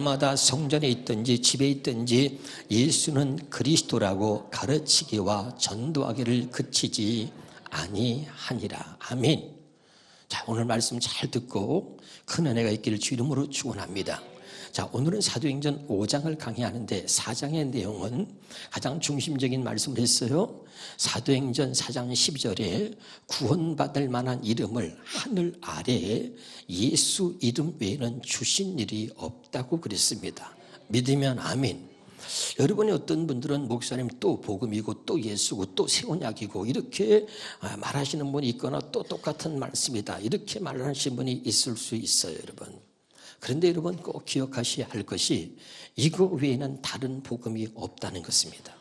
날마다 성전에 있든지 집에 있든지 예수는 그리스도라고 가르치기와 전도하기를 그치지 아니하니라. 아멘. 자, 오늘 말씀 잘 듣고 큰 은혜가 있기를 주 이름으로 축원합니다. 자, 오늘은 사도행전 5장을 강의하는데 4장의 내용은 가장 중심적인 말씀을 했어요. 사도행전 4장 12절에 구원받을 만한 이름을 하늘 아래에 예수 이름 외에는 주신 일이 없다고 그랬습니다. 믿으면 아멘. 여러분이 어떤 분들은 목사님 또 복음이고 또 예수고 또 새 언약이고 이렇게 말하시는 분이 있거나 또 똑같은 말씀이다 이렇게 말하시는 분이 있을 수 있어요, 여러분. 그런데 여러분 꼭 기억하셔야 할 것이 이거 외에는 다른 복음이 없다는 것입니다.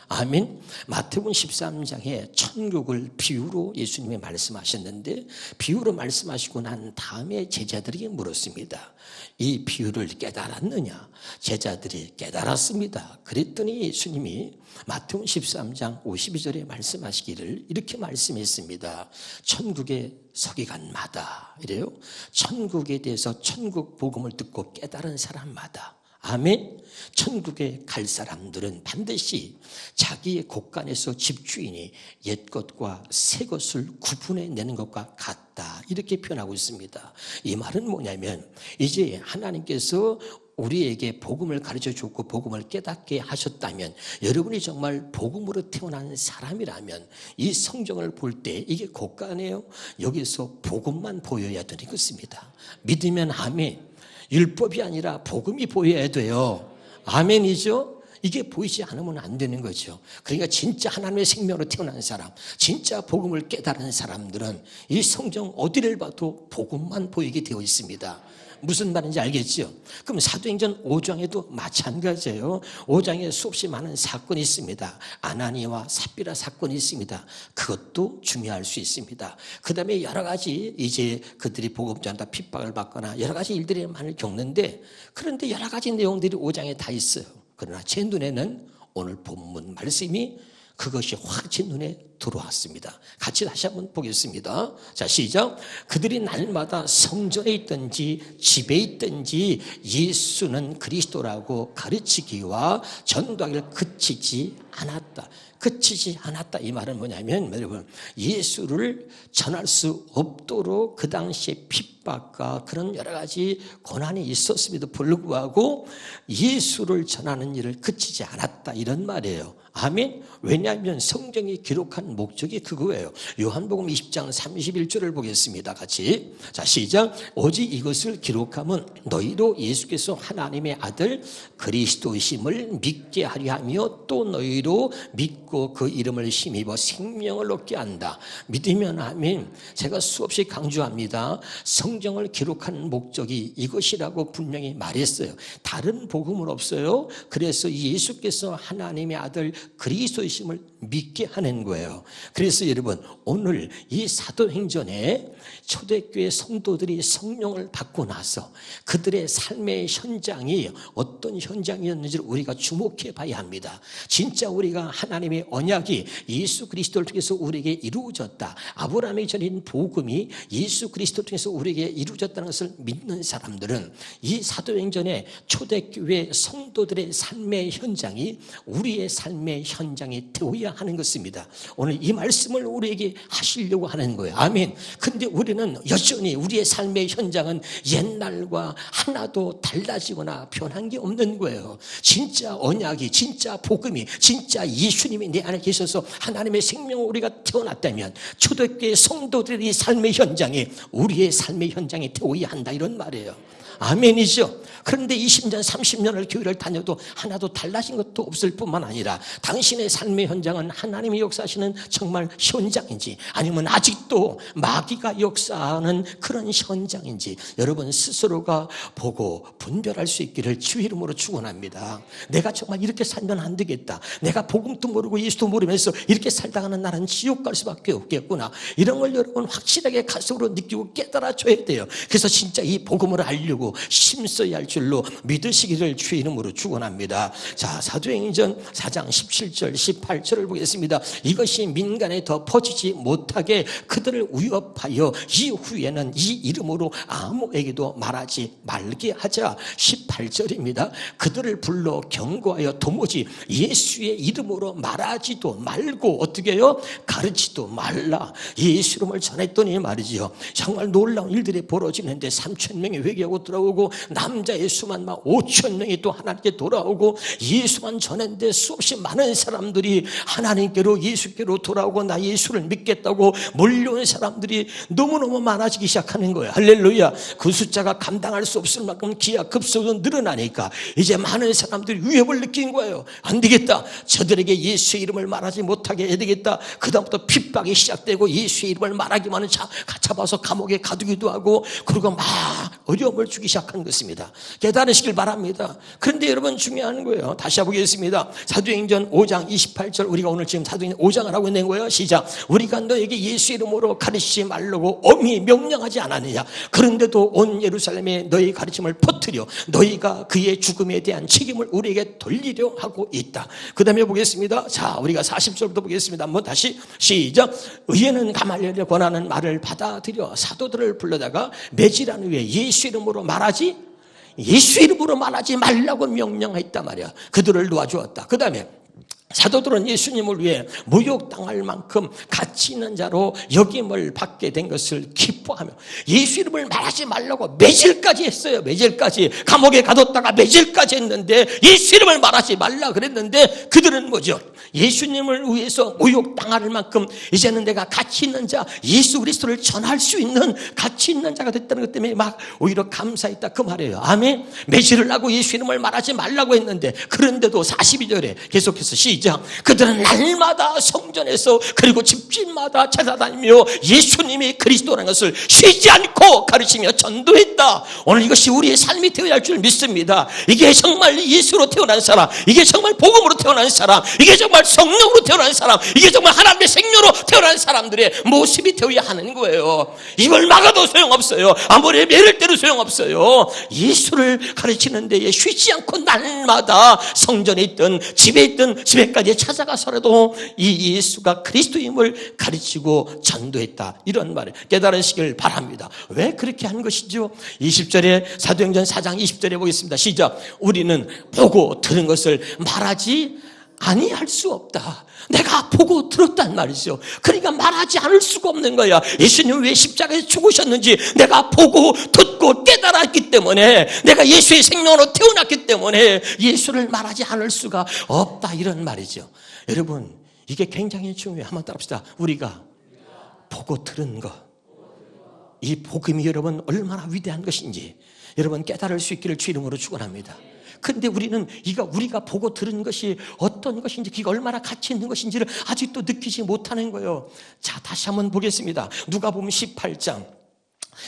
아멘. 마태복음 13장에 천국을 비유로 예수님이 말씀하셨는데 비유로 말씀하시고 난 다음에 제자들에게 물었습니다. 이 비유를 깨달았느냐? 제자들이 깨달았습니다. 그랬더니 예수님이 마태복음 13장 52절에 말씀하시기를 이렇게 말씀했습니다. 천국의 서기관마다 이래요. 천국에 대해서 천국 복음을 듣고 깨달은 사람마다 아멘. 천국에 갈 사람들은 반드시 자기의 곳간에서 집주인이 옛 것과 새 것을 구분해내는 것과 같다 이렇게 표현하고 있습니다. 이 말은 뭐냐면 이제 하나님께서 우리에게 복음을 가르쳐줬고 복음을 깨닫게 하셨다면 여러분이 정말 복음으로 태어난 사람이라면 이 성경을 볼 때 이게 곳간이에요. 여기서 복음만 보여야 되는 것입니다. 믿으면 아멘. 율법이 아니라 복음이 보여야 돼요. 아멘이죠? 이게 보이지 않으면 안 되는 거죠. 그러니까 진짜 하나님의 생명으로 태어난 사람, 진짜 복음을 깨달은 사람들은 이 성경 어디를 봐도 복음만 보이게 되어 있습니다. 무슨 말인지 알겠죠? 그럼 사도행전 5장에도 마찬가지예요. 5장에 수없이 많은 사건이 있습니다. 아나니와 삽비라 사건이 있습니다. 그것도 중요할 수 있습니다. 그 다음에 여러 가지 이제 그들이 복음 전하다 핍박을 받거나 여러 가지 일들이 많이 겪는데 그런데 여러 가지 내용들이 5장에 다 있어요. 그러나 제 눈에는 오늘 본문 말씀이 그것이 확 제 눈에 들어왔습니다. 같이 다시 한번 보겠습니다. 자, 시작. 그들이 날마다 성전에 있든지 집에 있든지 예수는 그리스도라고 가르치기와 전도하기를 그치지 않았다. 그치지 않았다. 이 말은 뭐냐면 여러분 예수를 전할 수 없도록 그 당시에 핍박과 그런 여러 가지 고난이 있었음에도 불구하고 예수를 전하는 일을 그치지 않았다. 이런 말이에요. 아멘. 왜냐하면 성경이 기록한 목적이 그거예요. 요한복음 20장 31절을 보겠습니다. 같이. 자, 시작. 오직 이것을 기록하면 너희로 예수께서 하나님의 아들 그리스도이심을 믿게 하려 하며 또 너희로 믿고 그 이름을 힘입어 생명을 얻게 한다. 믿으면 아멘. 제가 수없이 강조합니다. 성경을 기록한 목적이 이것이라고 분명히 말했어요. 다른 복음은 없어요. 그래서 예수께서 하나님의 아들 그리스도이심을 믿게 하는 거예요. 그래서 여러분 오늘 이 사도행전에 초대교회 성도들이 성령을 받고 나서 그들의 삶의 현장이 어떤 현장이었는지를 우리가 주목해 봐야 합니다. 진짜 우리가 하나님의 언약이 예수 그리스도를 통해서 우리에게 이루어졌다. 아브라함이 전인 복음이 예수 그리스도를 통해서 우리에게 이루어졌다는 것을 믿는 사람들은 이 사도행전에 초대교회 성도들의 삶의 현장이 우리의 삶의 현장이 되어야 하는 것입니다. 오늘 이 말씀을 우리에게 하시려고 하는 거예요. 아멘. 근데 우리는 여전히 우리의 삶의 현장은 옛날과 하나도 달라지거나 변한 게 없는 거예요. 진짜 언약이, 진짜 복음이, 진짜 예수님이 내 안에 계셔서 하나님의 생명을 우리가 태어났다면 초대교회 성도들의 삶의 현장이 우리의 삶의 현장이 되어야 한다 이런 말이에요. 아멘이죠. 그런데 20년 30년을 교회를 다녀도 하나도 달라진 것도 없을 뿐만 아니라 당신의 삶의 현장은 하나님이 역사하시는 정말 현장인지 아니면 아직도 마귀가 역사하는 그런 현장인지 여러분 스스로가 보고 분별할 수 있기를 주 이름으로 축원합니다. 내가 정말 이렇게 살면 안 되겠다. 내가 복음도 모르고 예수도 모르면서 이렇게 살다가는 나는 지옥 갈 수밖에 없겠구나. 이런 걸 여러분 확실하게 가슴으로 느끼고 깨달아 줘야 돼요. 그래서 진짜 이 복음을 알려고 알고 심써야 할 줄로 믿으시기를 주의 이름으로 축원합니다. 자, 사도행전 4장 17절 18절을 보겠습니다. 이것이 민간에 더 퍼지지 못하게 그들을 위협하여 이후에는 이 이름으로 아무에게도 말하지 말게 하자. 18절입니다. 그들을 불러 경고하여 도무지 예수의 이름으로 말하지도 말고 어떻게 해요? 가르치도 말라. 예수 이름을 전했더니 말이죠, 정말 놀라운 일들이 벌어지는데 3,000명이 회개하고 돌아오고 남자의 수만 막 5,000명이 또 하나님께 돌아오고 예수만 전했는데 수없이 많은 사람들이 하나님께로 예수께로 돌아오고 나 예수를 믿겠다고 몰려온 사람들이 너무너무 많아지기 시작하는 거예요. 할렐루야. 그 숫자가 감당할 수 없을 만큼 기하급수로 늘어나니까 이제 많은 사람들이 위협을 느낀 거예요. 안 되겠다. 저들에게 예수의 이름을 말하지 못하게 해야 되겠다. 그 다음부터 핍박이 시작되고 예수의 이름을 말하기만은 잡아서 감옥에 가두기도 하고 그리고 막 어려움을 주기 시작한 것입니다. 깨달으시길 바랍니다. 그런데 여러분 중요한 거예요. 다시 해보겠습니다. 사도행전 5장 28절, 우리가 오늘 지금 사도행전 5장을 하고 있는 거예요. 시작. 우리가 너에게 예수 이름으로 가르치지 말라고 엄히 명령하지 않았느냐. 그런데도 온 예루살렘에 너희 가르침을 퍼뜨려 너희가 그의 죽음에 대한 책임을 우리에게 돌리려 하고 있다. 그 다음에 보겠습니다. 자, 우리가 40절부터 보겠습니다. 한번 다시 시작. 의회는 가말리엘의 권하는 말을 받아들여 사도들을 불러다가 매질한 후에 예수 이름으로 말하지 말라고 명령했단 말이야. 그들을 놓아주었다. 그 다음에 사도들은 예수님을 위해 모욕당할 만큼 가치 있는 자로 여김을 받게 된 것을 기뻐하며 예수 이름을 말하지 말라고 매질까지 했어요. 매질까지. 감옥에 가뒀다가 매질까지 했는데 예수 이름을 말하지 말라 그랬는데 그들은 뭐죠? 예수님을 위해서 모욕당할 만큼 이제는 내가 가치 있는 자, 예수 그리스도를 전할 수 있는 가치 있는 자가 됐다는 것 때문에 막 오히려 감사했다 그 말이에요. 아멘. 매질을 하고 예수 이름을 말하지 말라고 했는데 그런데도 42절에 계속해서 시작. 그들은 날마다 성전에서 그리고 집집마다 찾아다니며 예수님이 그리스도라는 것을 쉬지 않고 가르치며 전도했다. 오늘 이것이 우리의 삶이 되어야 할 줄 믿습니다. 이게 정말 예수로 태어난 사람, 이게 정말 복음으로 태어난 사람, 이게 정말 성령으로 태어난 사람, 이게 정말 하나님의 생명으로 태어난 사람들의 모습이 되어야 하는 거예요. 입을 막아도 소용없어요. 아무리 매를 때도 소용없어요. 예수를 가르치는 데에 쉬지 않고 날마다 성전에 있든 집에 있든 집에까지 찾아가서라도 이 예수가 그리스도임을 가르치고 전도했다. 이런 말을 깨달으시길 바랍니다. 왜 그렇게 한 것이죠? 20절에 사도행전 4장 20절에 보겠습니다. 시작. 우리는 보고 들은 것을 말하지 아니할 수 없다. 내가 보고 들었단 말이죠. 그러니까 말하지 않을 수가 없는 거야. 예수님 왜 십자가에 죽으셨는지 내가 보고 듣고 깨달았기 때문에, 내가 예수의 생명으로 태어났기 때문에 예수를 말하지 않을 수가 없다. 이런 말이죠. 여러분, 이게 굉장히 중요해요. 한번 따라합시다. 우리가 보고 들은 것, 이 복음이 여러분 얼마나 위대한 것인지 여러분 깨달을 수 있기를 주 이름으로 축원합니다. 근데 우리는 우리가 보고 들은 것이 어떤 것인지, 그게 얼마나 가치 있는 것인지를 아직도 느끼지 못하는 거예요. 자, 다시 한번 보겠습니다. 누가복음 18장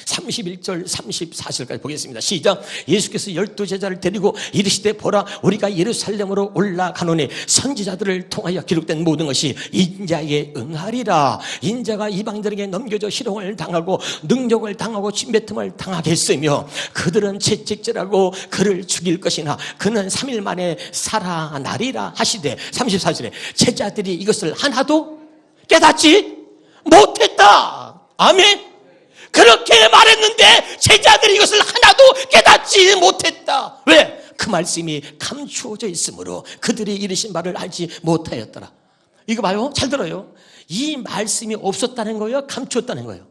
31절 34절까지 보겠습니다. 시작. 예수께서 12제자를 데리고 이르시되 보라, 우리가 예루살렘으로 올라가노니 선지자들을 통하여 기록된 모든 것이 인자에게 응하리라. 인자가 이방인들에게 넘겨져 희롱을 당하고 능욕을 당하고 침뱉음을 당하겠으며 그들은 채찍질하고 그를 죽일 것이나 그는 3일 만에 살아나리라 하시되 34절에 제자들이 이것을 하나도 깨닫지 못했다. 아멘. 그렇게 말했는데 제자들이 이것을 하나도 깨닫지 못했다. 왜? 그 말씀이 감추어져 있으므로 그들이 이르신 바를 알지 못하였더라. 이거 봐요. 잘 들어요. 이 말씀이 없었다는 거예요? 감추었다는 거예요?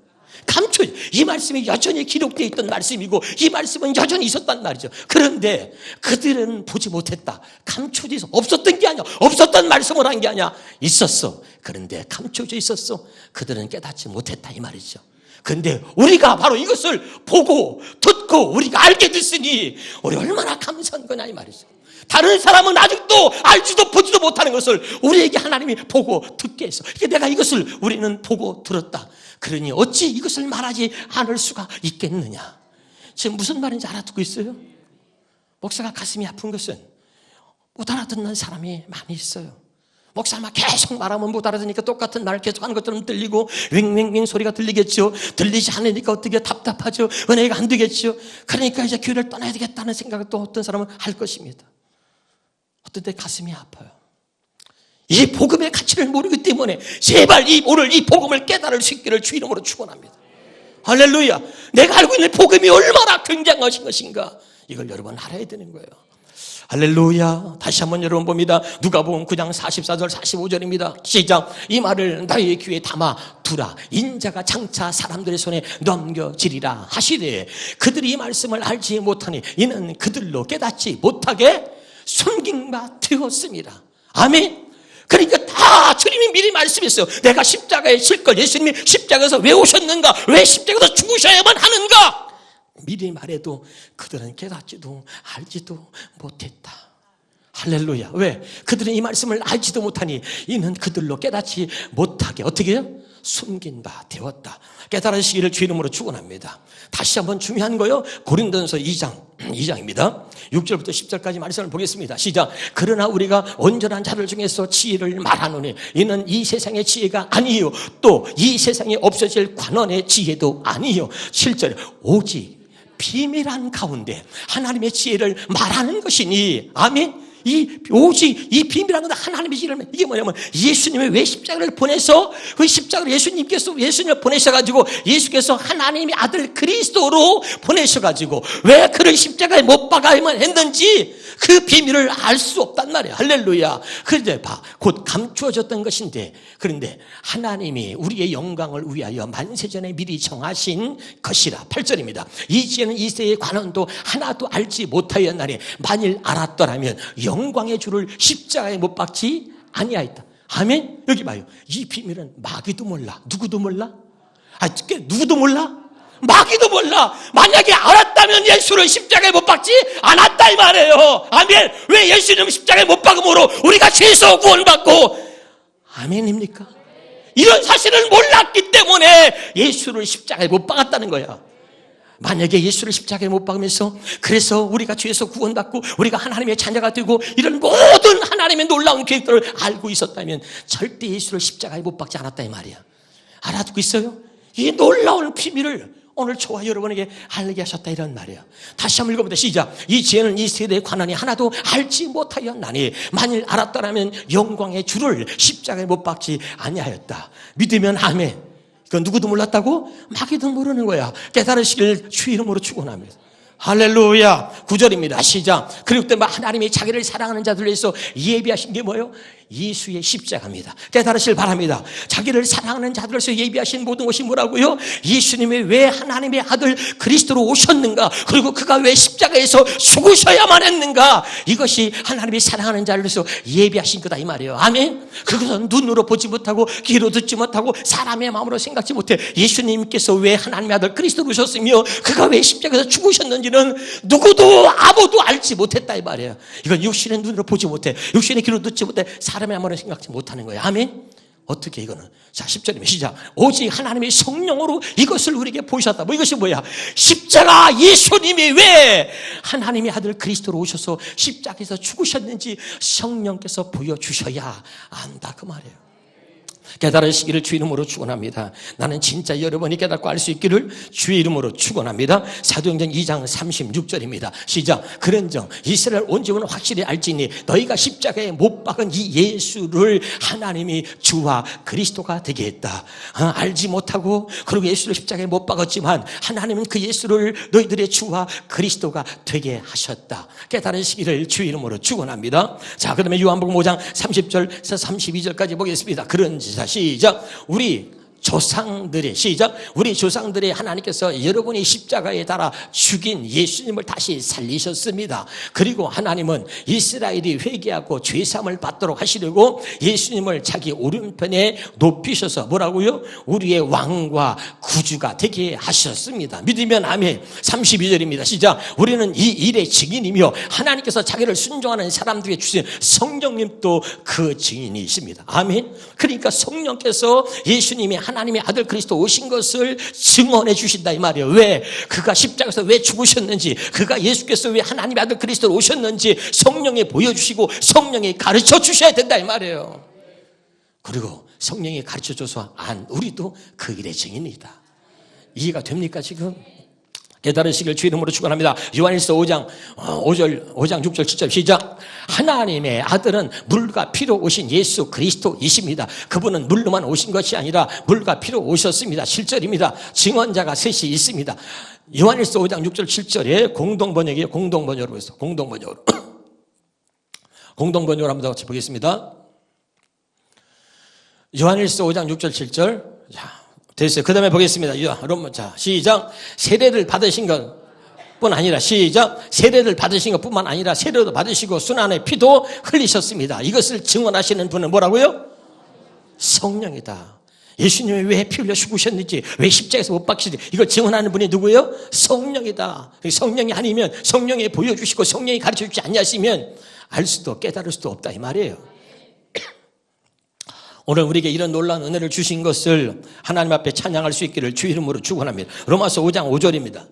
이 말씀이 여전히 기록되어 있던 말씀이고 이 말씀은 여전히 있었단 말이죠. 그런데 그들은 보지 못했다. 감춰져 있어. 없었던 게 아니야. 없었던 말씀을 한 게 아니야. 있었어. 그런데 감춰져 있었어. 그들은 깨닫지 못했다 이 말이죠. 근데 우리가 바로 이것을 보고 듣고 우리가 알게 됐으니 우리 얼마나 감사한 거냐 이 말이죠. 다른 사람은 아직도 알지도 보지도 못하는 것을 우리에게 하나님이 보고 듣게 했어. 내가 이것을 우리는 보고 들었다. 그러니 어찌 이것을 말하지 않을 수가 있겠느냐. 지금 무슨 말인지 알아듣고 있어요? 목사가 가슴이 아픈 것은 못 알아듣는 사람이 많이 있어요. 목사만 계속 말하면 못 알아듣으니까 똑같은 말을 계속 하는 것처럼 들리고 윙윙윙 소리가 들리겠죠. 들리지 않으니까 어떻게 답답하죠. 은혜가 안 되겠죠. 그러니까 이제 교회를 떠나야 되겠다는 생각을 또 어떤 사람은 할 것입니다. 어떤 때 가슴이 아파요. 이 복음의 가치를 모르기 때문에 제발 오늘 이 복음을 깨달을 수 있기를 주 이름으로 축원합니다. 할렐루야. 내가 알고 있는 복음이 얼마나 굉장하신 것인가, 이걸 여러분 알아야 되는 거예요. 할렐루야. 다시 한번 여러분 봅니다. 누가복음 9장 44절 45절입니다. 시작. 이 말을 너희의 귀에 담아 두라. 인자가 장차 사람들의 손에 넘겨지리라 하시되 그들이 이 말씀을 알지 못하니 이는 그들로 깨닫지 못하게 숨긴 바 되었습니다. 아멘. 그러니까 다 주님이 미리 말씀했어요. 내가 십자가에 질 걸 예수님이 십자가에서 왜 오셨는가, 왜 십자가에서 죽으셔야만 하는가 미리 말해도 그들은 깨닫지도 알지도 못했다. 할렐루야. 왜? 그들은 이 말씀을 알지도 못하니 이는 그들로 깨닫지 못하게 어떻게 해요? 숨긴 바 되었다. 깨달으시기를 주 이름으로 축원합니다. 다시 한번 중요한 거요. 고린도전서 2장입니다. 6절부터 10절까지 말씀을 보겠습니다. 시작. 그러나 우리가 온전한 자들 중에서 지혜를 말하노니 이는 이 세상의 지혜가 아니요 또 이 세상에 없어질 관원의 지혜도 아니요 7절. 오직 비밀한 가운데 하나님의 지혜를 말하는 것이니. 아멘. 오직 이 비밀한 건 하나님의 지혜를, 이게 뭐냐면 예수님의 왜 십자가를 보내서 그 십자가를 예수님을 보내셔가지고 예수께서 하나님의 아들 그리스도로 보내셔가지고 왜 그를 십자가에 못 박아야만 했는지 그 비밀을 알 수 없단 말이에요. 할렐루야. 그런데 곧 감추어졌던 것인데, 그런데 하나님이 우리의 영광을 위하여 만세전에 미리 정하신 것이라. 8절입니다. 이 지혜는 이 세의 관원도 하나도 알지 못하였나니 만일 알았더라면 영광의 주를 십자가에 못 박지 아니하였다. 아멘. 여기 봐요. 이 비밀은 마귀도 몰라. 누구도 몰라? 누구도 몰라? 마귀도 몰라. 만약에 알았다면 예수를 십자가에 못 박지 않았다 이 말이에요. 아멘. 왜 예수님 십자가에 못 박음으로 우리가 죄에서 구원받고, 아멘입니까? 이런 사실을 몰랐기 때문에 예수를 십자가에 못 박았다는 거야. 만약에 예수를 십자가에 못 박으면서 그래서 우리가 죄에서 구원받고 우리가 하나님의 자녀가 되고 이런 모든 하나님의 놀라운 계획들을 알고 있었다면 절대 예수를 십자가에 못 박지 않았다 이 말이야. 알아듣고 있어요? 이 놀라운 비밀을 오늘 저와 여러분에게 알게 하셨다 이런 말이에요. 다시 한번 읽어보자. 시작. 이 지혜는 이 세대의 관원이 하나도 알지 못하였나니 만일 알았더라면 영광의 주를 십자가에 못 박지 아니하였다. 믿으면 아멘. 그건 누구도 몰랐다고? 마귀도 모르는 거야. 깨달으시길 주 이름으로 축원합니다. 할렐루야. 9절입니다. 시작. 그리고 또 하나님이 자기를 사랑하는 자들을 위해서 예비하신 게 뭐예요? 예수의 십자가입니다. 깨달으시길 바랍니다. 자기를 사랑하는 자들을 위해서 예비하신 모든 것이 뭐라고요? 예수님이 왜 하나님의 아들 그리스도로 오셨는가, 그리고 그가 왜 십자가에서 죽으셔야만 했는가, 이것이 하나님이 사랑하는 자를 위해서 예비하신 거다 이 말이에요. 아멘. 그것은 눈으로 보지 못하고 귀로 듣지 못하고 사람의 마음으로 생각지 못해 예수님께서 왜 하나님의 아들 그리스도로 오셨으며 그가 왜 십자가에서 죽으셨는지는 누구도 아무도 알지 못했다 이 말이에요. 이건 육신의 눈으로 보지 못해, 육신의 귀로 듣지 못해, 사람의 마음으로 생각지 못하는 거예요. 아멘. 어떻게 이거는? 자, 10절이면 시작. 오직 하나님의 성령으로 이것을 우리에게 보이셨다. 이것이 뭐야? 십자가 예수님이 왜 하나님의 아들 그리스도로 오셔서 십자가에서 죽으셨는지 성령께서 보여주셔야 안다 그 말이에요. 깨달으시기를 주 이름으로 축원합니다. 나는 진짜 여러분이 깨닫고 알 수 있기를 주 이름으로 축원합니다. 사도행전 2장 36절입니다. 시작. 그런즉 이스라엘 온 집은 확실히 알지니 너희가 십자가에 못 박은 이 예수를 하나님이 주와 그리스도가 되게 했다. 알지 못하고 그리고 예수를 십자가에 못 박았지만 하나님은 그 예수를 너희들의 주와 그리스도가 되게 하셨다. 깨달으시기를 주 이름으로 축원합니다. 자, 그다음에 요한복음 5장 30절에서 32절까지 보겠습니다. 그런지 시작. 우리 조상들의 시작. 우리 조상들의 하나님께서 여러분이 십자가에 달아 죽인 예수님을 다시 살리셨습니다. 그리고 하나님은 이스라엘이 회개하고 죄사함을 받도록 하시려고 예수님을 자기 오른편에 높이셔서 뭐라고요? 우리의 왕과 구주가 되게 하셨습니다. 믿으면 아멘. 32절입니다. 시작. 우리는 이 일의 증인이며 하나님께서 자기를 순종하는 사람들에게 주신 성령님도 그 증인이십니다. 아멘. 그러니까 성령께서 예수님이 하나님의 아들 그리스도 오신 것을 증언해 주신다 이 말이에요. 왜? 그가 십자가에서 왜 죽으셨는지, 그가 예수께서 왜 하나님의 아들 그리스도로 오셨는지 성령이 보여주시고 성령이 가르쳐 주셔야 된다 이 말이에요. 그리고 성령이 가르쳐줘서 우리도 그 일의 증인이다. 이해가 됩니까 지금? 깨달으시길 주 이름으로 축원합니다. 요한일서 5장 6절 7절 시작. 하나님의 아들은 물과 피로 오신 예수 그리스도이십니다. 그분은 물로만 오신 것이 아니라 물과 피로 오셨습니다. 7절입니다. 증언자가 셋이 있습니다. 요한일서 5장 6절 7절에 공동번역이에요. 공동번역으로 보겠습니다. 공동번역으로. 공동번역으로 한번 더 같이 보겠습니다. 요한일서 5장 6절 7절. 자, 됐어요. 그 다음에 보겠습니다. 자, 시작. 세례를 받으신 것뿐 아니라, 시작. 세례를 받으신 것뿐만 아니라 세례도 받으시고 순환의 피도 흘리셨습니다. 이것을 증언하시는 분은 뭐라고요? 성령이다. 예수님이 왜 피 흘려 죽으셨는지, 왜 십자가에서 못 박히는지 이걸 증언하는 분이 누구예요? 성령이다. 성령이 아니면, 성령이 보여주시고 성령이 가르쳐주지 않으시면 알 수도 깨달을 수도 없다 이 말이에요. 오늘 우리에게 이런 놀라운 은혜를 주신 것을 하나님 앞에 찬양할 수 있기를 주 이름으로 축원합니다. 로마서 5장 5절입니다.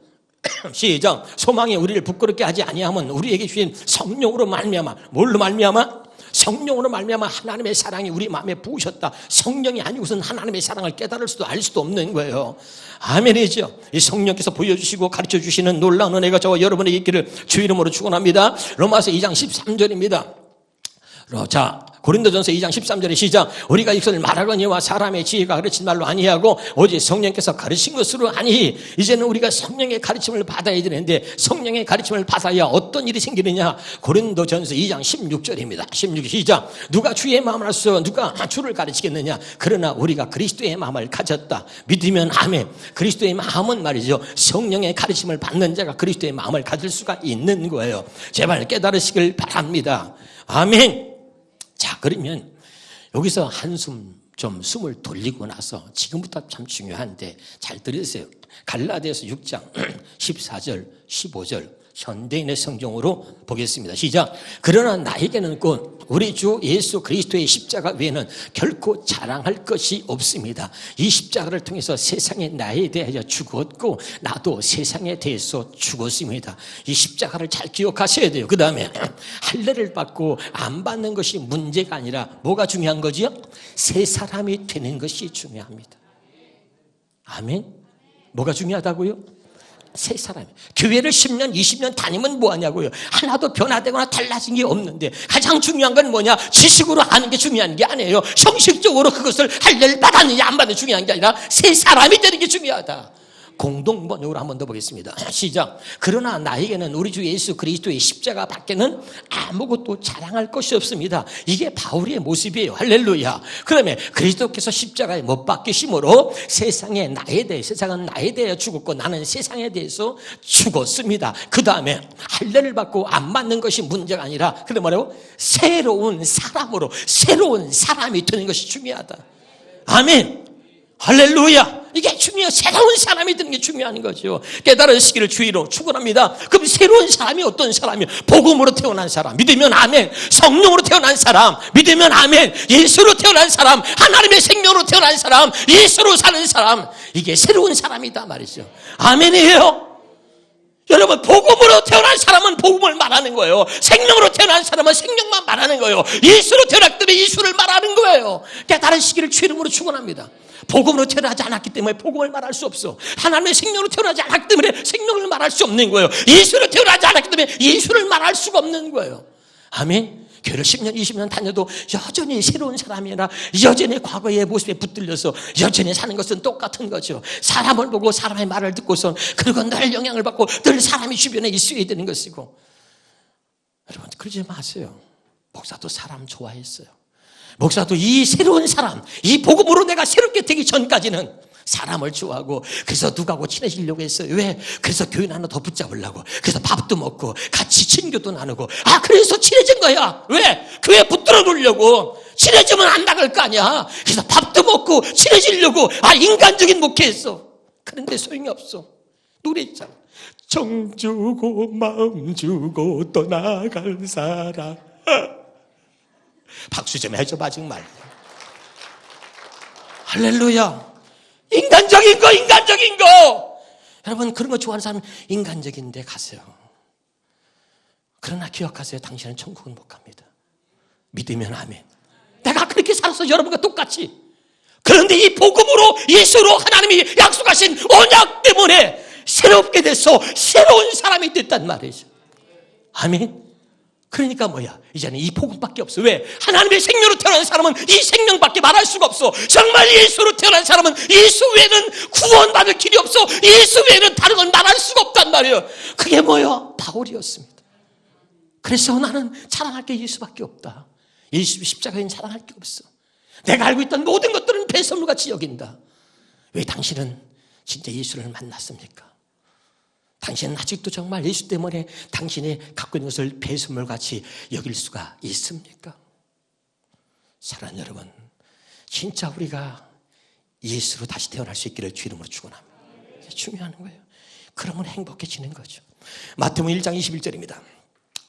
시작. 소망이 우리를 부끄럽게 하지 아니하면 우리에게 주신 성령으로 말미암아. 뭘로 말미암아? 성령으로 말미암아 하나님의 사랑이 우리 마음에 부으셨다. 성령이 아니고선 하나님의 사랑을 깨달을 수도 알 수도 없는 거예요. 아멘이죠. 이 성령께서 보여주시고 가르쳐주시는 놀라운 은혜가 저와 여러분에게 있기를 주 이름으로 축원합니다. 로마서 2장 13절입니다. 자, 고린도전서 2장 13절에 시작. 우리가 이것을 말하거니와 사람의 지혜가 가르친 말로 아니하고 오직 성령께서 가르친 것으로 아니. 이제는 우리가 성령의 가르침을 받아야 되는데 성령의 가르침을 받아야 어떤 일이 생기느냐. 고린도전서 2장 16절입니다. 16절 시작. 누가 주의 마음을 알수 누가 주를 가르치겠느냐. 그러나 우리가 그리스도의 마음을 가졌다. 믿으면 아멘. 그리스도의 마음은 말이죠. 성령의 가르침을 받는 자가 그리스도의 마음을 가질 수가 있는 거예요. 제발 깨달으시길 바랍니다. 아멘. 자, 그러면 여기서 한숨 좀 숨을 돌리고 나서 지금부터 참 중요한데 잘 들으세요. 갈라디아서 6장 14절 15절 현대인의 성경으로 보겠습니다. 시작. 그러나 나에게는 곧 우리 주 예수 그리스도의 십자가 외에는 결코 자랑할 것이 없습니다. 이 십자가를 통해서 세상에 나에 대하여 죽었고 나도 세상에 대해서 죽었습니다. 이 십자가를 잘 기억하셔야 돼요. 그 다음에 할례를 받고 안 받는 것이 문제가 아니라 뭐가 중요한 거지요? 새 사람이 되는 것이 중요합니다. 아멘. 뭐가 중요하다고요? 새 사람이. 교회를 10년, 20년 다니면 뭐하냐고요. 하나도 변화되거나 달라진 게 없는데 가장 중요한 건 뭐냐. 지식으로 아는 게 중요한 게 아니에요. 형식적으로 그것을 할례를 받았느냐 안 받느냐 중요한 게 아니라 새 사람이 되는 게 중요하다. 공동번역으로 한 번 더 보겠습니다. 시작. 그러나 나에게는 우리 주 예수 그리스도의 십자가 밖에는 아무것도 자랑할 것이 없습니다. 이게 바울의 모습이에요. 할렐루야. 그러면 그리스도께서 십자가에 못 박히심으로 세상에 나에 대해, 세상은 나에 대해 죽었고 나는 세상에 대해서 죽었습니다. 그 다음에 할례를 받고 안 맞는 것이 문제가 아니라 근데 뭐라고? 새로운 사람으로 새로운 사람이 되는 것이 중요하다. 아멘. 할렐루야. 이게 중요해요. 새로운 사람이 되는 게 중요한 거죠. 깨달으시기를 주의로 축원합니다. 그럼 새로운 사람이 어떤 사람이요? 복음으로 태어난 사람. 믿으면 아멘. 성령으로 태어난 사람. 믿으면 아멘. 예수로 태어난 사람. 하나님의 생명으로 태어난 사람. 예수로 사는 사람. 이게 새로운 사람이다 말이죠. 아멘이에요. 여러분, 복음으로 태어난 사람은 복음을 말하는 거예요. 생명으로 태어난 사람은 생명만 말하는 거예요. 예수로 태어났기 때문에 예수를 말하는 거예요. 깨달으시기를 주 이름으로 축원합니다. 복음으로 태어나지 않았기 때문에 복음을 말할 수 없어. 하나님의 생명으로 태어나지 않았기 때문에 생명을 말할 수 없는 거예요. 예수로 태어나지 않았기 때문에 예수를 말할 수가 없는 거예요. 아멘. 교회를 10년, 20년 다녀도 여전히 새로운 사람이라 여전히 과거의 모습에 붙들려서 여전히 사는 것은 똑같은 거죠. 사람을 보고 사람의 말을 듣고선 그리고 늘 영향을 받고 늘 사람이 주변에 있어야 되는 것이고. 여러분, 그러지 마세요. 목사도 사람 좋아했어요. 목사도 이 새로운 사람, 이 복음으로 내가 새롭게 되기 전까지는 사람을 좋아하고 그래서 누구하고 친해지려고 했어요. 왜? 그래서 교인 하나 더 붙잡으려고. 그래서 밥도 먹고 같이 친교도 나누고. 아, 그래서 친해진 거야. 왜? 교회 붙들어 놓으려고. 친해지면 안 나갈 거 아니야. 그래서 밥도 먹고 친해지려고. 아, 인간적인 목회했어. 그런데 소용이 없어. 노래 있잖아. 정 주고 마음 주고 떠나갈 사람. 박수 좀 해줘봐 정말. 할렐루야. 인간적인 거. 여러분, 그런 거 좋아하는 사람은 인간적인데 가세요. 그러나 기억하세요. 당신은 천국은 못 갑니다. 믿으면 아멘. 내가 그렇게 살아서 여러분과 똑같이. 그런데 이 복음으로 예수로 하나님이 약속하신 언약 때문에 새롭게 돼서 새로운 사람이 됐단 말이죠. 아멘. 그러니까 뭐야? 이제는 이 복음밖에 없어. 왜? 하나님의 생명으로 태어난 사람은 이 생명밖에 말할 수가 없어. 정말 예수로 태어난 사람은 예수 외에는 구원받을 길이 없어. 예수 외에는 다른 건 말할 수가 없단 말이에요. 그게 뭐야? 바울이었습니다. 그래서 나는 자랑할 게 예수밖에 없다. 예수 십자가엔 자랑할 게 없어. 내가 알고 있던 모든 것들은 배설물같이 여긴다. 왜 당신은 진짜 예수를 만났습니까? 당신은 아직도 정말 예수 때문에 당신이 갖고 있는 것을 배설물같이 여길 수가 있습니까? 사랑하는 여러분, 진짜 우리가 예수로 다시 태어날 수 있기를 주 이름으로 축원합니다. 중요한 거예요. 그러면 행복해지는 거죠. 마태복음 1장 21절입니다.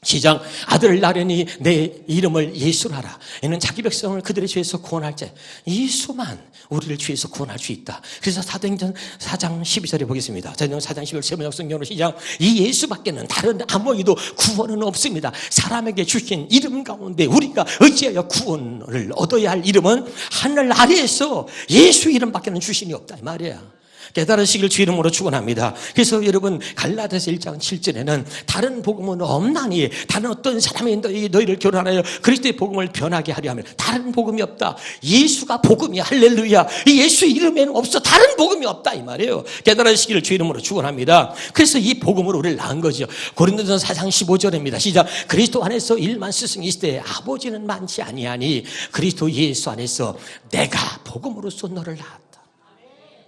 시작. 아들을 낳으려니 내 이름을 예수라라. 이는 자기 백성을 그들의 죄에서 구원할 자 예수만 우리를 죄에서 구원할 수 있다. 그래서 사도행전 4장 12절에 보겠습니다. 사도행전 4장 12절 세번역 성경으로 시작. 이 예수밖에는 다른 아무에도 구원은 없습니다. 사람에게 주신 이름 가운데 우리가 의지하여 구원을 얻어야 할 이름은 하늘 아래에서 예수 이름밖에는 주신이 없다 이 말이야. 깨달으시길 주 이름으로 축원합니다. 그래서 여러분 갈라디아서 1장 7절에는 다른 복음은 없나니 다른 어떤 사람이 너희를 결혼하여 그리스도의 복음을 변하게 하려 하면 다른 복음이 없다. 예수가 복음이야. 할렐루야. 이 예수 이름에는 없어. 다른 복음이 없다 이 말이에요. 깨달으시기를 주 이름으로 축원합니다. 그래서 이 복음으로 우리를 낳은 거죠. 고린도전서 4장 15절입니다. 시작. 그리스도 안에서 일만 스승이 있으되 아버지는 많지 아니하니 그리스도 예수 안에서 내가 복음으로써 너를 낳았다.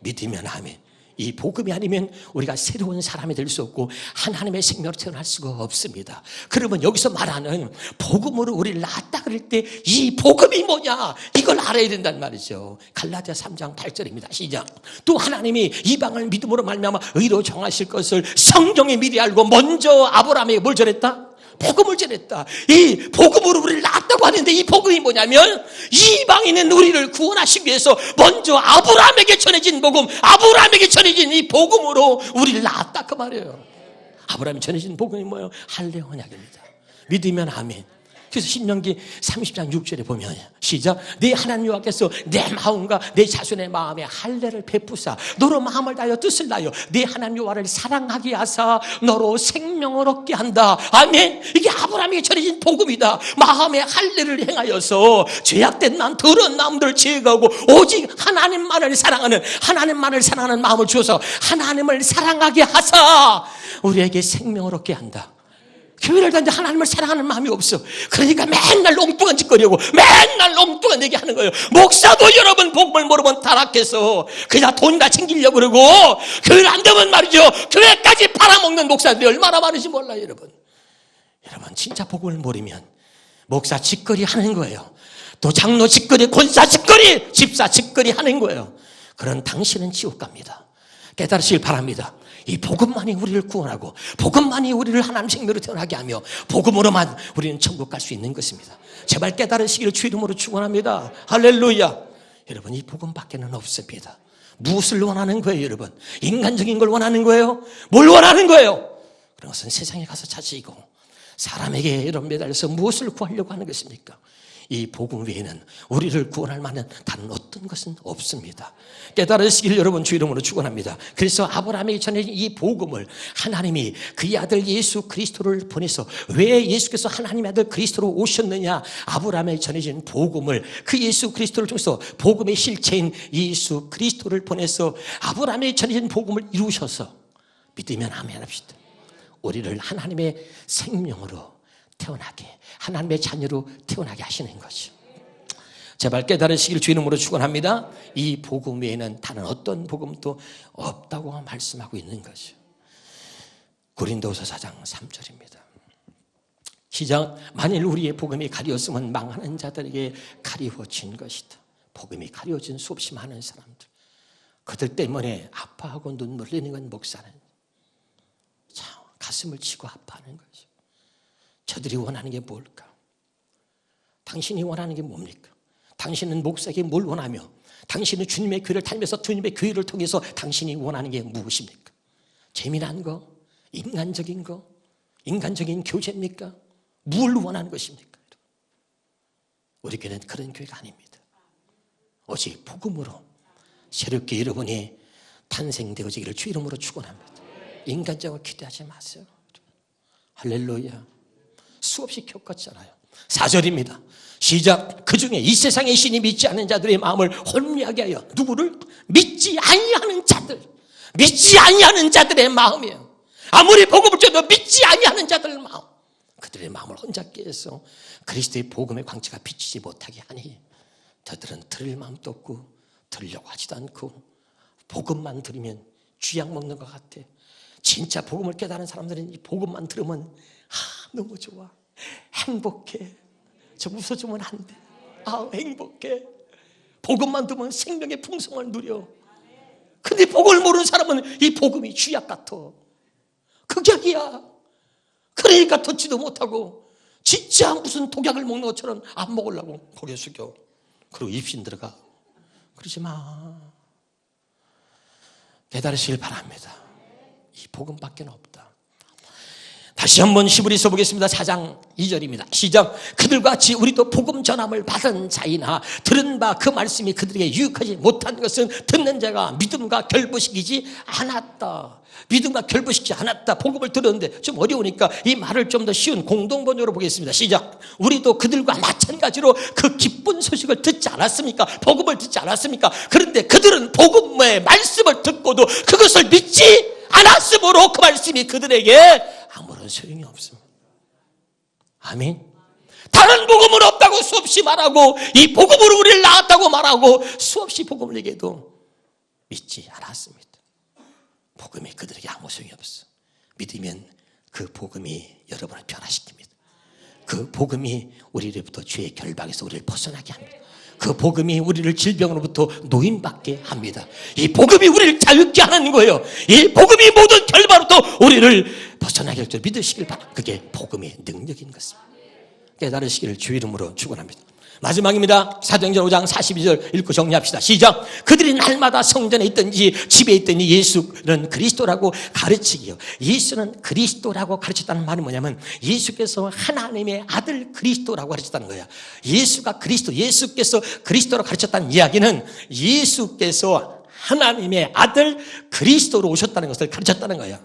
믿으면 아멘. 이 복음이 아니면 우리가 새로운 사람이 될 수 없고 하나님의 생명으로 태어날 수가 없습니다. 그러면 여기서 말하는 복음으로 우리를 낳았다 그럴 때 이 복음이 뭐냐 이걸 알아야 된단 말이죠. 갈라디아 3장 8절입니다. 시작. 또 하나님이 이방을 믿음으로 말미암아 의로 정하실 것을 성경에 미리 알고 먼저 아브라함에게 뭘 전했다? 복음을 전했다. 이 복음으로 우리를 낳았다고 하는데 이 복음이 뭐냐면 이방인은 우리를 구원하시기 위해서 먼저 아브라함에게 전해진 복음, 아브라함에게 전해진 이 복음으로 우리를 낳았다 그 말이에요. 아브라함이 전해진 복음이 뭐예요? 할례 언약입니다. 믿으면 아멘. 그래서 신명기 30장 6절에 보면 시작. 네 하나님 여호와께서 내 마음과 내 자손의 마음에 할례를 베푸사 너로 마음을 다하여 뜻을 다하여 네 하나님 여호와를 사랑하게 하사 너로 생명을 얻게 한다. 아멘. 이게 아브라함에게 전해진 복음이다. 마음에 할례를 행하여서 죄악된 마음 더러운 마음들을 제거하고 오직 하나님만을 사랑하는 마음을 주어서 하나님을 사랑하게 하사 우리에게 생명을 얻게 한다. 교회를 다니는데 하나님을 사랑하는 마음이 없어. 그러니까 맨날 엉뚱한 짓거리하고 맨날 엉뚱한 얘기 하는 거예요. 목사도 여러분 복음을 모르면 타락해서 그냥 돈이나 챙기려고 그러고 교회를 안 되면 말이죠. 교회까지 팔아먹는 목사들이 얼마나 많은지 몰라요 여러분. 여러분 진짜 복음을 모르면 목사 짓거리 하는 거예요. 또 장로 짓거리, 권사 짓거리, 집사 짓거리 하는 거예요. 그런 당신은 지옥 갑니다. 깨달으시길 바랍니다. 이 복음만이 우리를 구원하고 복음만이 우리를 하나님 생명으로 태어나게 하며 복음으로만 우리는 천국 갈 수 있는 것입니다. 제발 깨달으시기를 주 이름으로 축원합니다. 할렐루야. 여러분 이 복음밖에는 없습니다. 무엇을 원하는 거예요 여러분? 인간적인 걸 원하는 거예요? 뭘 원하는 거예요? 그런 것은 세상에 가서 찾으시고 사람에게 이런 매달려서 무엇을 구하려고 하는 것입니까? 이 복음 외에는 우리를 구원할 만한 다른 어떤 것은 없습니다. 깨달으시길 여러분 주 이름으로 축원합니다. 그래서 아브라함에게 전해진 이 복음을 하나님이 그의 아들 예수 그리스도를 보내서 왜 예수께서 하나님의 아들 그리스도로 오셨느냐 아브라함에게 전해진 복음을 그 예수 그리스도를 통해서 복음의 실체인 예수 그리스도를 보내서 아브라함에게 전해진 복음을 이루셔서 믿으면 아멘 합시다. 우리를 하나님의 생명으로 태어나게 하나님의 자녀로 태어나게 하시는 거죠. 제발 깨달으시길 주 이름으로 축원합니다. 이 복음 외에는 다른 어떤 복음도 없다고 말씀하고 있는 거죠. 고린도후서 4장 3절입니다. 시작. 만일 우리의 복음이 가려웠으면 망하는 자들에게 가리워진 것이다. 복음이 가려워진 수없이 많은 사람들 그들 때문에 아파하고 눈물 흘리는 건 목사는 참 가슴을 치고 아파하는 거죠. 저들이 원하는 게 뭘까? 당신이 원하는 게 뭡니까? 당신은 목사에게 뭘 원하며 당신은 주님의 교회를 다니면서 주님의 교회를 통해서 당신이 원하는 게 무엇입니까? 재미난 거? 인간적인 거? 인간적인 교제입니까? 뭘 원하는 것입니까? 우리 교회는 그런 교회가 아닙니다. 오직 복음으로 새롭게 여러분이 탄생되어지기를 주 이름으로 축원합니다. 인간적으로 기대하지 마세요. 할렐루야. 수없이 겪었잖아요. 4절입니다. 시작. 그 중에 이 세상의 신이 믿지 않는 자들의 마음을 혼미하게 하여 누구를? 믿지 아니하는 자들. 믿지 아니하는 자들의 마음이에요. 아무리 복음을 줘도 믿지 아니하는 자들의 마음. 그들의 마음을 혼잡게 해서 그리스도의 복음의 광채가 비치지 못하게 하니 저들은 들을 마음도 없고 들으려고 하지도 않고 복음만 들으면 쥐약 먹는 것 같아. 진짜 복음을 깨달은 사람들은 이 복음만 들으면 너무 좋아. 행복해. 저 웃어주면 안 돼. 행복해. 복음만 들으면 생명의 풍성을 누려. 근데 복음을 모르는 사람은 이 복음이 쥐약 같아. 극약이야. 그러니까 듣지도 못하고 진짜 무슨 독약을 먹는 것처럼 안 먹으려고 고개 숙여. 그리고 입신 들어가. 그러지 마. 깨달으시길 바랍니다. 이 복음밖에 없다. 다시 한번 히브리서 보겠습니다. 4장 2절입니다. 시작. 그들과 같이 우리도 복음 전함을 받은 자이나 들은 바 그 말씀이 그들에게 유익하지 못한 것은 듣는 자가 믿음과 결부시키지 않았다. 믿음과 결부시키지 않았다. 복음을 들었는데 좀 어려우니까 이 말을 좀 더 쉬운 공동번역으로 보겠습니다. 시작. 우리도 그들과 마찬가지로 그 기쁜 소식을 듣지 않았습니까? 복음을 듣지 않았습니까? 그런데 그들은 복음의 말씀을 듣고도 그것을 믿지 않았으므로 그 말씀이 그들에게 아무런 소용이 없습니다. 아멘. 다른 복음은 없다고 수없이 말하고 이 복음으로 우리를 낳았다고 말하고 수없이 복음을 얘기해도 믿지 않았습니다. 복음이 그들에게 아무 소용이 없어. 믿으면 그 복음이 여러분을 변화시킵니다. 그 복음이 우리로부터 죄의 결박에서 우리를 벗어나게 합니다. 그 복음이 우리를 질병으로부터 노인받게 합니다. 이 복음이 우리를 자유케 하는 거예요. 이 복음이 모든 결박으로부터 우리를 벗어나게 할 줄 믿으시길 바랍니다. 그게 복음의 능력인 것입니다. 깨달으시기를 주 이름으로 축원합니다. 마지막입니다. 사도행전 5장 42절 읽고 정리합시다. 시작. 그들이 날마다 성전에 있든지 집에 있든지 예수는 그리스도라고 가르치기요. 예수는 그리스도라고 가르쳤다는 말은 뭐냐면 예수께서 하나님의 아들 그리스도라고 가르쳤다는 거야. 예수가 그리스도, 예수께서 그리스도라고 가르쳤다는 이야기는 예수께서 하나님의 아들 그리스도로 오셨다는 것을 가르쳤다는 거야.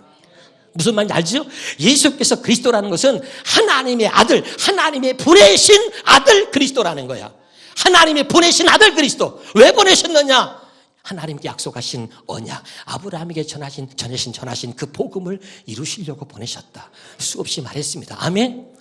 무슨 말인지 알죠? 예수께서 그리스도라는 것은 하나님의 아들, 하나님의 보내신 아들 그리스도라는 거야. 하나님의 보내신 아들 그리스도. 왜 보내셨느냐? 하나님께 약속하신 언약, 아브라함에게 전하신 그 복음을 이루시려고 보내셨다. 수없이 말했습니다. 아멘.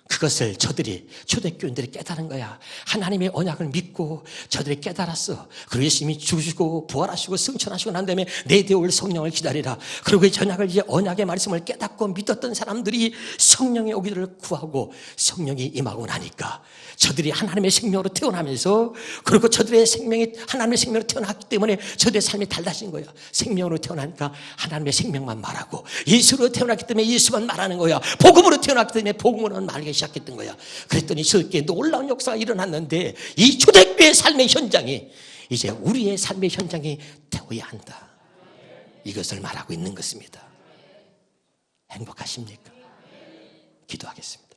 그것을 저들이 초대교인들이 깨달은 거야. 하나님의 언약을 믿고 저들이 깨달았어. 그리고 예수님이 죽으시고 부활하시고 승천하시고 난 다음에 내게 올 성령을 기다리라. 그리고 이 언약의 말씀을 깨닫고 믿었던 사람들이 성령의 오기를 구하고 성령이 임하고 나니까 저들이 하나님의 생명으로 태어나면서 그리고 저들의 생명이 하나님의 생명으로 태어났기 때문에 저들의 삶이 달라진 거야. 생명으로 태어나니까 하나님의 생명만 말하고 예수로 태어났기 때문에 예수만 말하는 거야. 복음으로 태어났기 때문에 복음으로는 말하기 시작했던 거야. 그랬더니 저렇게 놀라운 역사가 일어났는데 이 초대교회의 삶의 현장이 이제 우리의 삶의 현장이 되어야 한다. 이것을 말하고 있는 것입니다. 행복하십니까? 기도하겠습니다.